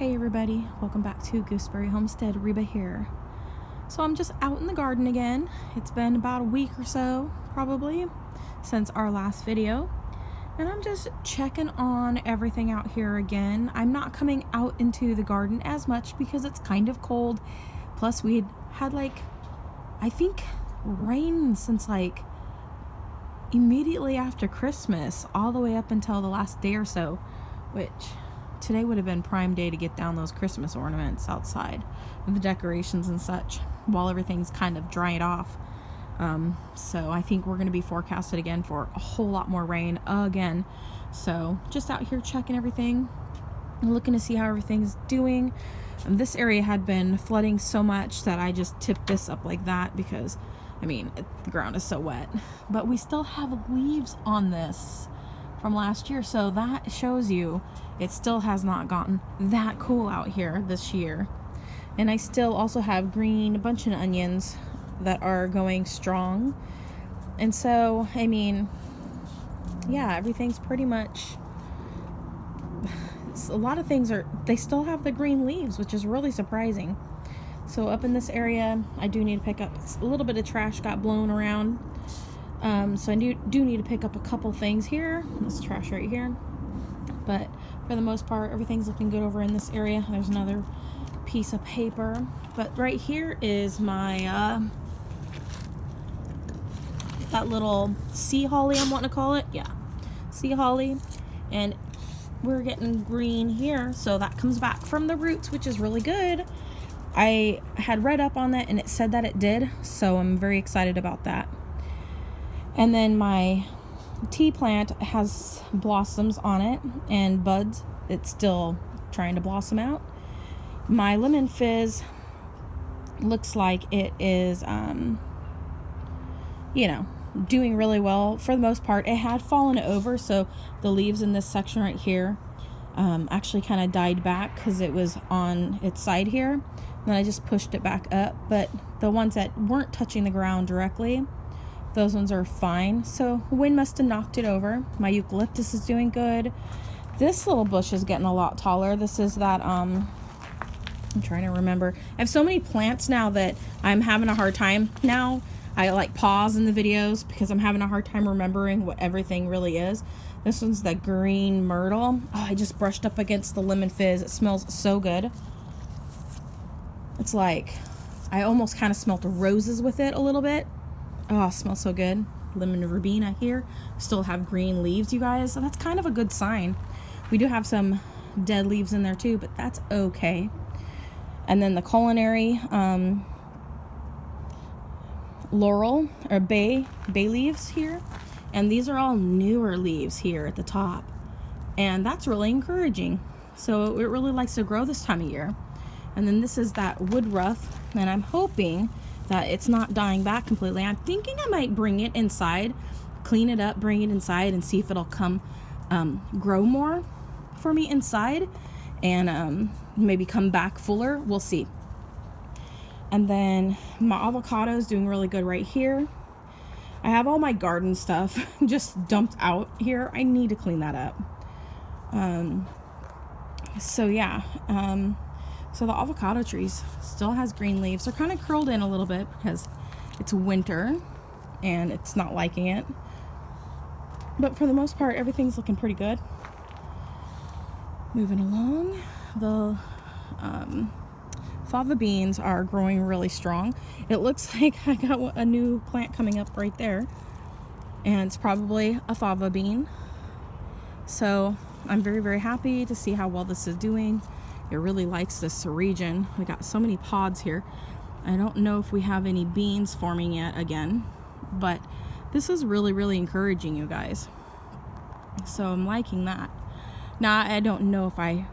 Hey everybody, welcome back to Gooseberry Homestead. Reba here. So I'm just out in the garden again. It's been about a week or so probably since our last video, and I'm just checking on everything out here again. I'm not coming out into the garden as much because it's kind of cold, plus we had I think rain since immediately after Christmas all the way up until the last day or so, which today would have been prime day to get down those Christmas ornaments outside with the decorations and such while everything's kind of dried off. So I think we're going to be forecasted again for a whole lot more rain again. So just out here checking everything, looking to see how everything's doing. This area had been flooding so much that I just tipped this up like that because, the ground is so wet. But we still have leaves on this from last year, so that shows you it still has not gotten that cool out here this year. And I still also have green bunch of onions that are going strong, and so yeah, everything's pretty much, a lot of things they still have the green leaves, which is really surprising. So up in this area I do need to pick up a little bit of trash got blown around. So I do need to pick up a couple things here. This trash right here. But for the most part, everything's looking good over in this area. There's another piece of paper. But right here is my, that little sea holly I'm wanting to call it. Yeah, sea holly. And we're getting green here. So that comes back from the roots, which is really good. I had read up on that and it said that it did. So I'm very excited about that. And then my tea plant has blossoms on it and buds. It's still trying to blossom out. My lemon fizz looks like it is, doing really well for the most part. It had fallen over, so the leaves in this section right here actually kind of died back because it was on its side here. And then I just pushed it back up. But the ones that weren't touching the ground directly, those ones are fine. So wind must have knocked it over. My eucalyptus is doing good. This little bush is getting a lot taller. This is that, I'm trying to remember. I have so many plants now that I'm having a hard time now. I pause in the videos because I'm having a hard time remembering what everything really is. This one's the green myrtle. Oh, I just brushed up against the lemon fizz. It smells so good. It's like, I almost kind of smelled roses with it a little bit. Oh, it smells so good. Lemon verbena here. Still have green leaves, you guys. So that's kind of a good sign. We do have some dead leaves in there too, but that's okay. And then the culinary laurel or bay leaves here. And these are all newer leaves here at the top. And that's really encouraging. So it really likes to grow this time of year. And then this is that wood rough. And I'm hoping that it's not dying back completely. I'm thinking I might bring it inside, clean it up, bring it inside, and see if it'll come grow more for me inside, and maybe come back fuller. We'll see. And then my avocado is doing really good right here. I have all my garden stuff just dumped out here. I need to clean that up. So yeah. So the avocado trees still has green leaves. They're kind of curled in a little bit because it's winter and it's not liking it. But for the most part, everything's looking pretty good. Moving along, the Fava Beans are growing really strong. It looks like I got a new plant coming up right there. And it's probably a Fava Bean. So I'm very, very happy to see how well this is doing. It really likes this region. We got so many pods here. I don't know if we have any beans forming yet again, but this is really, really encouraging, you guys. So I'm liking that. Now, I don't know if I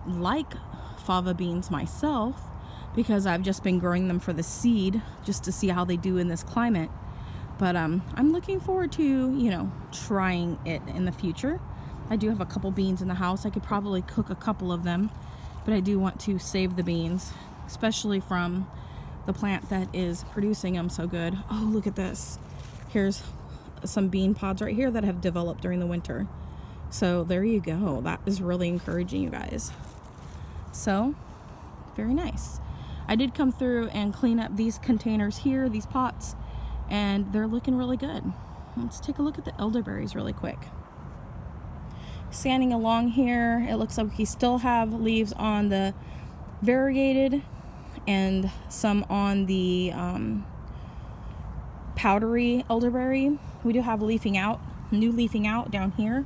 like fava beans myself because I've just been growing them for the seed just to see how they do in this climate. But I'm looking forward to, trying it in the future. I do have a couple beans in the house. I could probably cook a couple of them. But I do want to save the beans, especially from the plant that is producing them so good. Oh, look at this. Here's some bean pods right here that have developed during the winter. So there you go. That is really encouraging, you guys. So very nice. I did come through and clean up these containers here, these pots, and they're looking really good. Let's take a look at the elderberries really quick. Scanning along here, it looks like we still have leaves on the variegated and some on the powdery elderberry. We do have leafing out, new leafing out down here,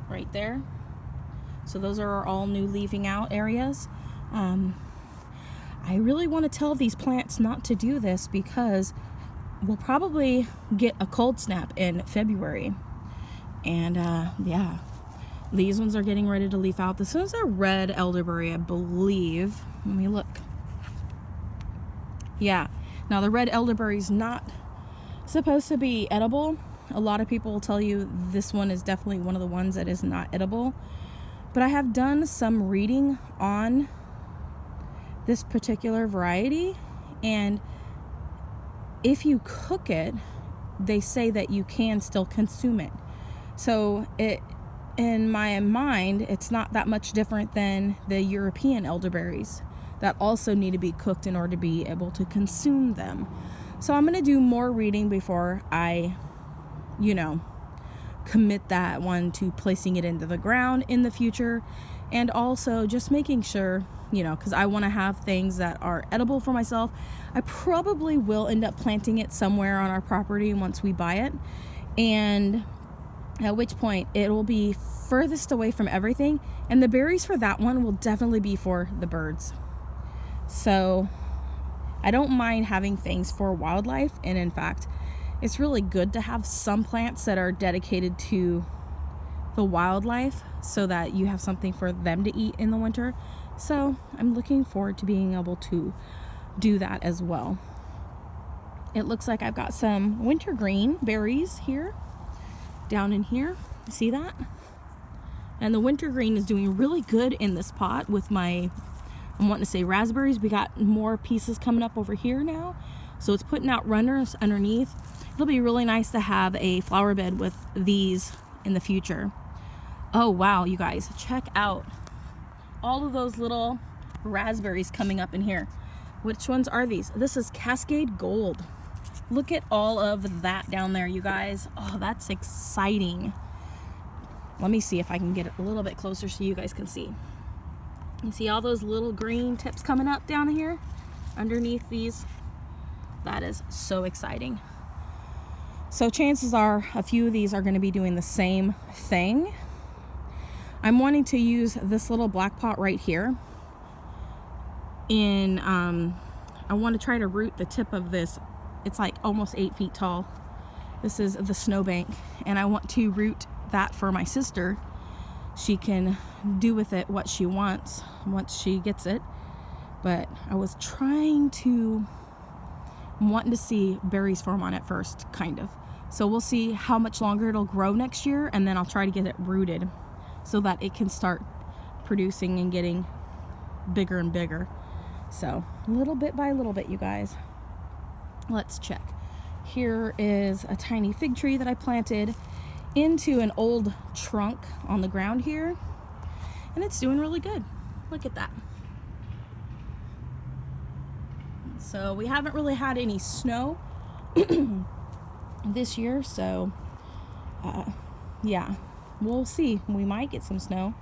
right there. So those are all new leafing out areas. I really want to tell these plants not to do this because we'll probably get a cold snap in February. And yeah, these ones are getting ready to leaf out. This one's a red elderberry, I believe. Let me look. Yeah, now the red elderberry is not supposed to be edible. A lot of people will tell you this one is definitely one of the ones that is not edible. But I have done some reading on this particular variety, and if you cook it, they say that you can still consume it. So it, in my mind, it's not that much different than the European elderberries that also need to be cooked in order to be able to consume them. So I'm going to do more reading before I, commit that one to placing it into the ground in the future, and also just making sure, because I want to have things that are edible for myself. I probably will end up planting it somewhere on our property once we buy it, and at which point it will be furthest away from everything, and the berries for that one will definitely be for the birds. So I don't mind having things for wildlife, and in fact, it's really good to have some plants that are dedicated to the wildlife so that you have something for them to eat in the winter. So I'm looking forward to being able to do that as well. It looks like I've got some wintergreen berries here, down in here. See that? And the wintergreen is doing really good in this pot with my, I'm wanting to say raspberries. We got more pieces coming up over here now. So it's putting out runners underneath. It'll be really nice to have a flower bed with these in the future. Oh wow, you guys, check out all of those little raspberries coming up in here. Which ones are these? This is Cascade Gold. Look at all of that down there, you guys. Oh, that's exciting. Let me see if I can get it a little bit closer so you guys can see. You see all those little green tips coming up down here underneath these? That is so exciting. So chances are a few of these are going to be doing the same thing. I'm wanting to use this little black pot right here. I want to try to root the tip of this. It's like almost 8 feet tall. This is the snowbank, and I want to root that for my sister. She can do with it what she wants once she gets it. But I was wanting to see berries form on it first, kind of. So we'll see how much longer it'll grow next year, and then I'll try to get it rooted so that it can start producing and getting bigger and bigger. So little bit by little bit, you guys. Let's check. Here is a tiny fig tree that I planted into an old trunk on the ground here, and it's doing really good. Look at that. So we haven't really had any snow this year, so yeah, we'll see. We might get some snow.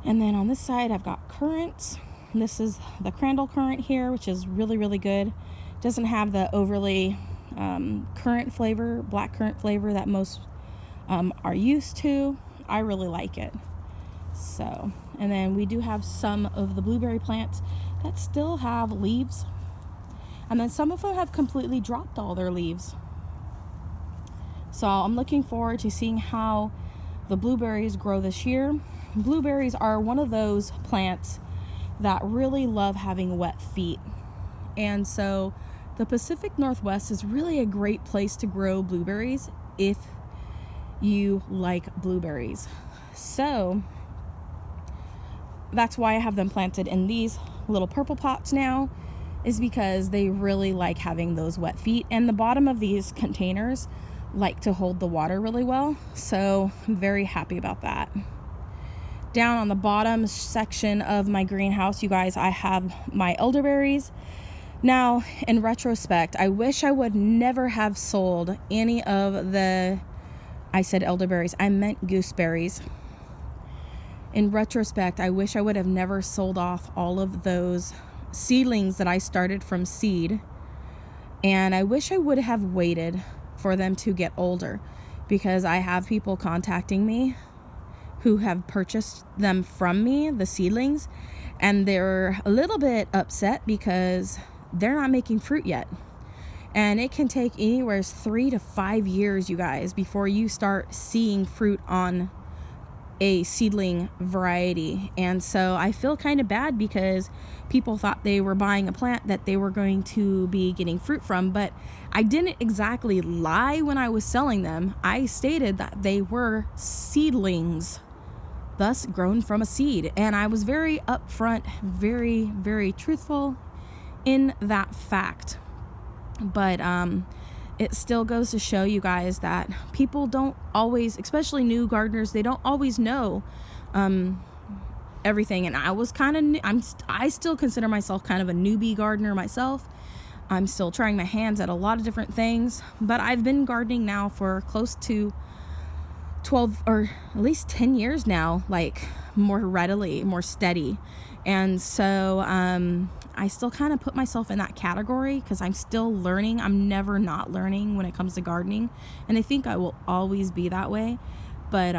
And then on this side I've got currants. This is the Crandall currant here, which is really, really good. Doesn't have the overly currant flavor, black currant flavor that most are used to. I really like it. So, and then we do have some of the blueberry plants that still have leaves, and then some of them have completely dropped all their leaves. So I'm looking forward to seeing how the blueberries grow this year. Blueberries are one of those plants that really love having wet feet, and so the Pacific Northwest is really a great place to grow blueberries if you like blueberries. So that's why I have them planted in these little purple pots now, is because they really like having those wet feet, and the bottom of these containers like to hold the water really well. So I'm very happy about that. Down on the bottom section of my greenhouse, you guys, I have my elderberries. Now, in retrospect, I wish I would never have sold any of the, I said elderberries, I meant gooseberries. In retrospect, I wish I would have never sold off all of those seedlings that I started from seed. And I wish I would have waited for them to get older, because I have people contacting me who have purchased them from me, the seedlings, and they're a little bit upset because they're not making fruit yet. And it can take anywhere 3 to 5 years, you guys, before you start seeing fruit on a seedling variety. And so I feel kind of bad because people thought they were buying a plant that they were going to be getting fruit from, but I didn't exactly lie when I was selling them. I stated that they were seedlings, thus grown from a seed. And I was very upfront, very, very truthful in that fact. But it still goes to show you guys that people don't always, especially new gardeners, they don't always know everything. And I was kind of, I still consider myself kind of a newbie gardener myself. I'm still trying my hands at a lot of different things, but I've been gardening now for close to 12 or at least 10 years now, like more readily, more steady. And so I still kind of put myself in that category because I'm still learning. I'm never not learning when it comes to gardening, and I think I will always be that way. But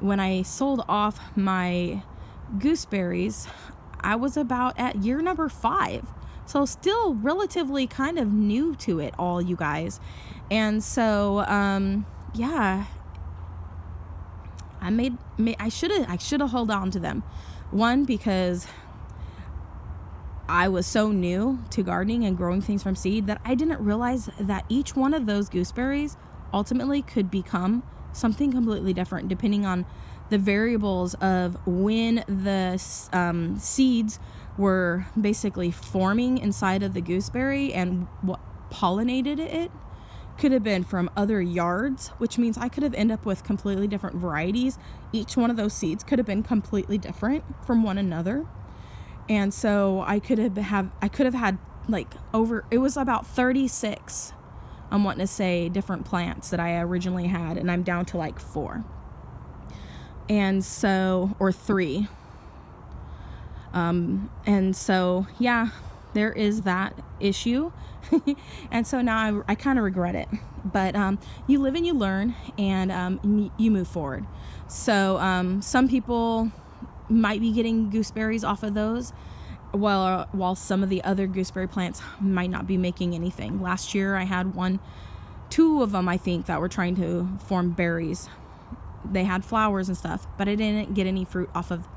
when I sold off my gooseberries, I was about at year number 5, so still relatively kind of new to it all, you guys. And so yeah, I should have held on to them. One, because I was so new to gardening and growing things from seed that I didn't realize that each one of those gooseberries ultimately could become something completely different depending on the variables of when the seeds were basically forming inside of the gooseberry and what pollinated it. Could have been from other yards, which means I could have ended up with completely different varieties. Each one of those seeds could have been completely different from one another. And so I could have had like it was about 36, I'm wanting to say, different plants that I originally had, and I'm down to like 4. And so, or 3. And so, yeah, there is that issue. And so now I kind of regret it, but you live and you learn, and you move forward. So some people might be getting gooseberries off of those, while some of the other gooseberry plants might not be making anything. Last year I had 2 of them, I think, that were trying to form berries. They had flowers and stuff, but I didn't get any fruit off of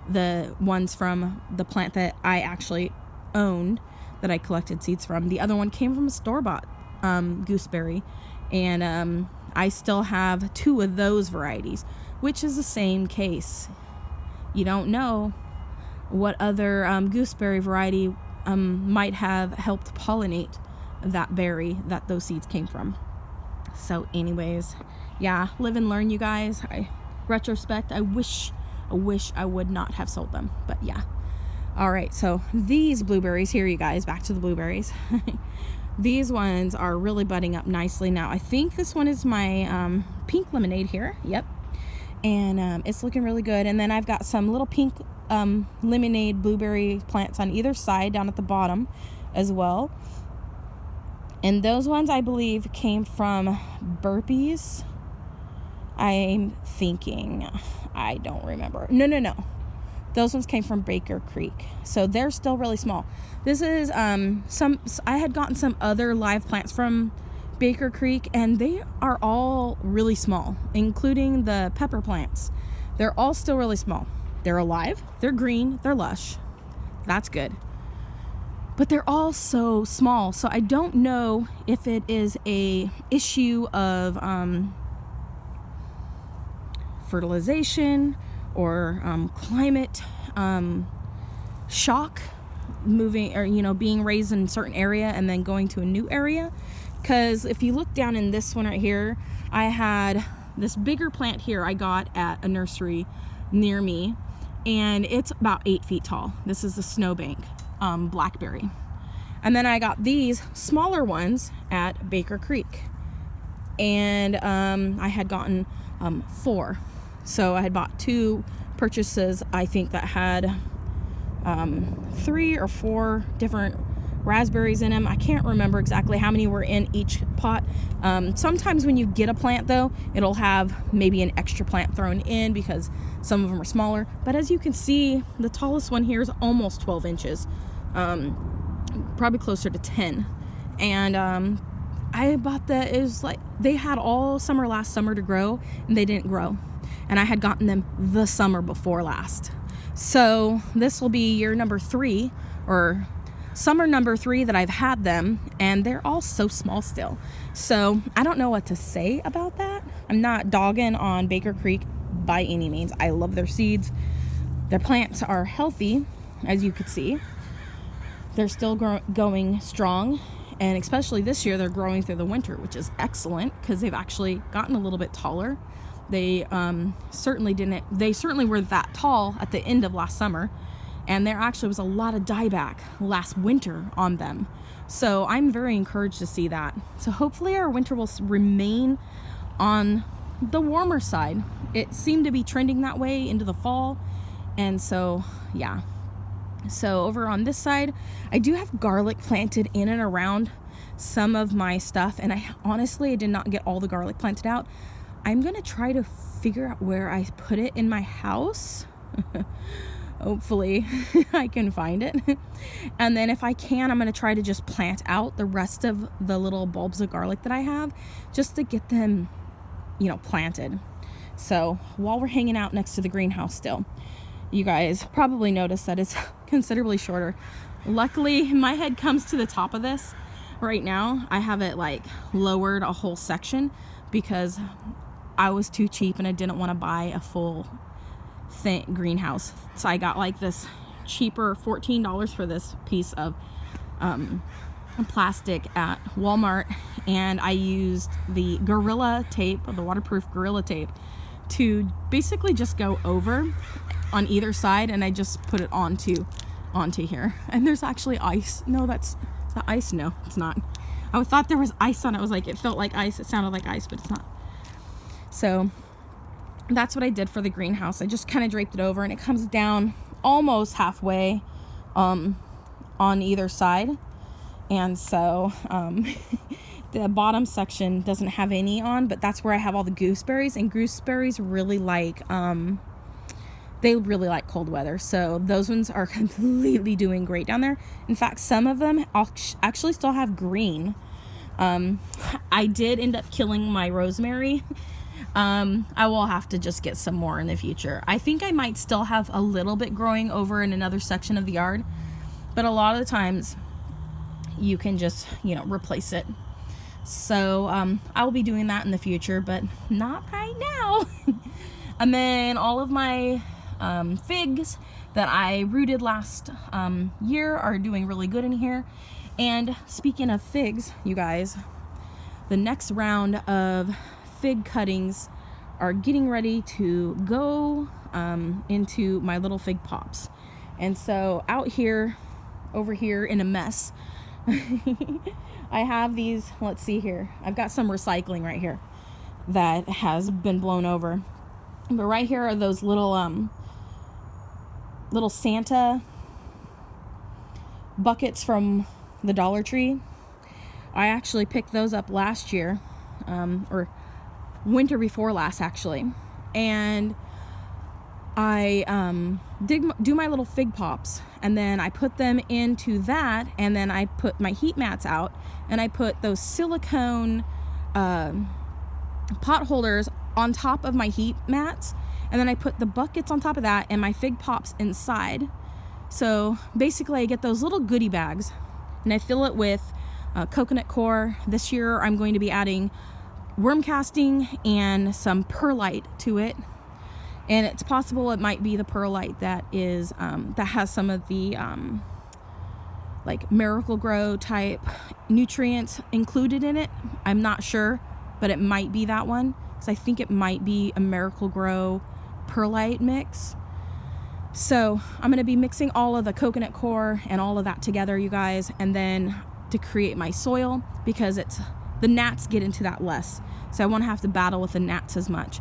the ones from the plant that I actually owned, that I collected seeds from. The other one came from a store-bought gooseberry, and I still have 2 of those varieties, which is the same case. You don't know what other gooseberry variety might have helped pollinate that berry that those seeds came from. So anyways, yeah, live and learn, you guys. Retrospect, I wish I would not have sold them, but yeah. All right, so these blueberries here, you guys, back to the blueberries. These ones are really budding up nicely now. I think this one is my pink lemonade here. Yep. And it's looking really good. And then I've got some little pink lemonade blueberry plants on either side down at the bottom as well. And those ones, I believe, came from Burpees. I'm thinking, I don't remember. No. Those ones came from Baker Creek. So they're still really small. This is I had gotten some other live plants from Baker Creek, and they are all really small, including the pepper plants. They're all still really small. They're alive, they're green, they're lush. That's good. But they're all so small, so I don't know if it is a issue of fertilization or climate shock, moving, or being raised in a certain area and then going to a new area. Because if you look down in this one right here, I had this bigger plant here I got at a nursery near me, and it's about 8 feet tall. This is the snowbank blackberry. And then I got these smaller ones at Baker Creek, and I had gotten 4. So I had bought 2 purchases, I think, that had 3 or 4 different raspberries in them. I can't remember exactly how many were in each pot. Sometimes when you get a plant, though, it'll have maybe an extra plant thrown in because some of them are smaller. But as you can see, the tallest one here is almost 12 inches, probably closer to 10. And I bought that. It was like they had all summer last summer to grow, and they didn't grow. And I had gotten them the summer before last. So this will be year number 3, or summer number 3 that I've had them, and they're all so small still. So I don't know what to say about that. I'm not dogging on Baker Creek by any means. I love their seeds. Their plants are healthy, as you could see. They're still going strong, and especially this year they're growing through the winter, which is excellent because they've actually gotten a little bit taller. They certainly were that tall at the end of last summer, and there actually was a lot of dieback last winter on them. So I'm very encouraged to see that. So hopefully our winter will remain on the warmer side. It seemed to be trending that way into the fall, and so yeah. So over on this side, I do have garlic planted in and around some of my stuff, and I did not get all the garlic planted out. I'm gonna try to figure out where I put it in my house. Hopefully I can find it. And then if I can, I'm gonna try to just plant out the rest of the little bulbs of garlic that I have, just to get them, planted. So while we're hanging out next to the greenhouse still, you guys probably noticed that it's considerably shorter. Luckily, my head comes to the top of this right now. I have it lowered a whole section because I was too cheap and I didn't want to buy a full thin greenhouse. So I got this cheaper $14 for this piece of plastic at Walmart, and I used the Gorilla tape, the waterproof Gorilla tape, to basically just go over on either side, and I just put it onto here. And there's actually ice. No, that's the ice. No, it's not. I thought there was ice on it. I was like, it felt like ice. It sounded like ice, but it's not. So that's what I did for the greenhouse. I just kind of draped it over, and it comes down almost halfway on either side. And so the bottom section doesn't have any on, but that's where I have all the gooseberries, and gooseberries really like cold weather. So those ones are completely doing great down there. In fact, some of them actually still have green. I did end up killing my rosemary. I will have to just get some more in the future. I think I might still have a little bit growing over in another section of the yard, but a lot of the times you can just, replace it. So I will be doing that in the future, but not right now. And then all of my figs that I rooted last year are doing really good in here. And speaking of figs, you guys, the next round of fig cuttings are getting ready to go into my little fig pops. And so over here in a mess, I have these, let's see here, I've got some recycling right here that has been blown over. But right here are those little Santa buckets from the Dollar Tree. I actually picked those up last year, or winter before last actually, and I do my little fig pops, and then I put them into that, and then I put my heat mats out, and I put those silicone pot holders on top of my heat mats, and then I put the buckets on top of that and my fig pops inside. So basically I get those little goodie bags, and I fill it with coconut coir. This year I'm going to be adding worm casting and some perlite to it, and it's possible it might be the perlite that is that has some of the Miracle Grow type nutrients included in it. I'm not sure, but it might be that one, because I think it might be a Miracle Grow perlite mix. So I'm going to be mixing all of the coconut coir and all of that together, you guys, and then to create my soil, because the gnats get into that less. So I won't have to battle with the gnats as much.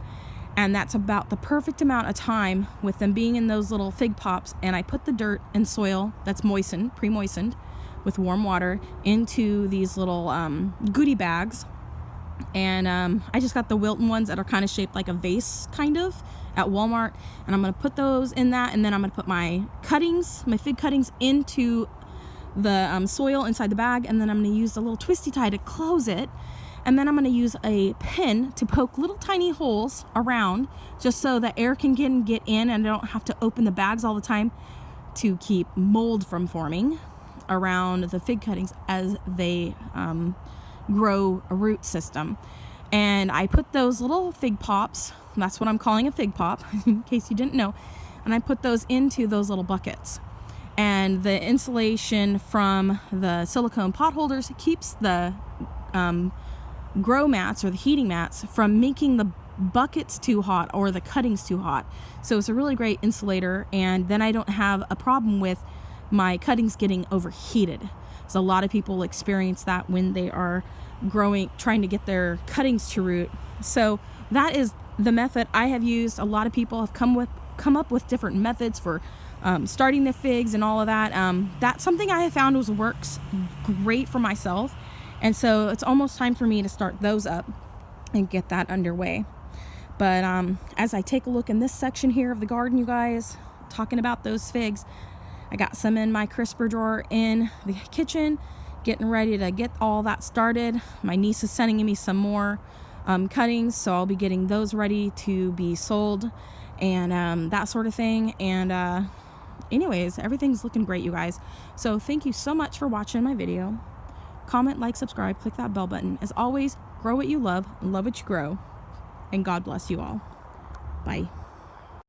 And that's about the perfect amount of time with them being in those little fig pops. And I put the dirt and soil that's moistened, pre-moistened with warm water, into these little goodie bags. And I just got the Wilton ones that are kind of shaped like a vase, kind of, at Walmart. And I'm going to put those in that. And then I'm going to put my cuttings, my fig cuttings, into the soil inside the bag. And then I'm going to use a little twisty tie to close it. And then I'm going to use a pin to poke little tiny holes around, just so that air can get in, and I don't have to open the bags all the time to keep mold from forming around the fig cuttings as they grow a root system. And I put those little fig pops, that's what I'm calling a fig pop, in case you didn't know, and I put those into those little buckets. And the insulation from the silicone pot holders keeps the grow mats, or the heating mats, from making the buckets too hot or the cuttings too hot. So it's a really great insulator, and then I don't have a problem with my cuttings getting overheated. So a lot of people experience that when they are trying to get their cuttings to root. So that is the method I have used. A lot of people have come up with different methods for starting the figs and all of that. That's something I have found works great for myself. And so it's almost time for me to start those up and get that underway. But as I take a look in this section here of the garden, you guys, talking about those figs, I got some in my crisper drawer in the kitchen, getting ready to get all that started. My niece is sending me some more cuttings, so I'll be getting those ready to be sold and that sort of thing. And anyways, everything's looking great, you guys. So thank you so much for watching my video. Comment, like, subscribe, click that bell button. As always, grow what you love what you grow, and God bless you all. Bye.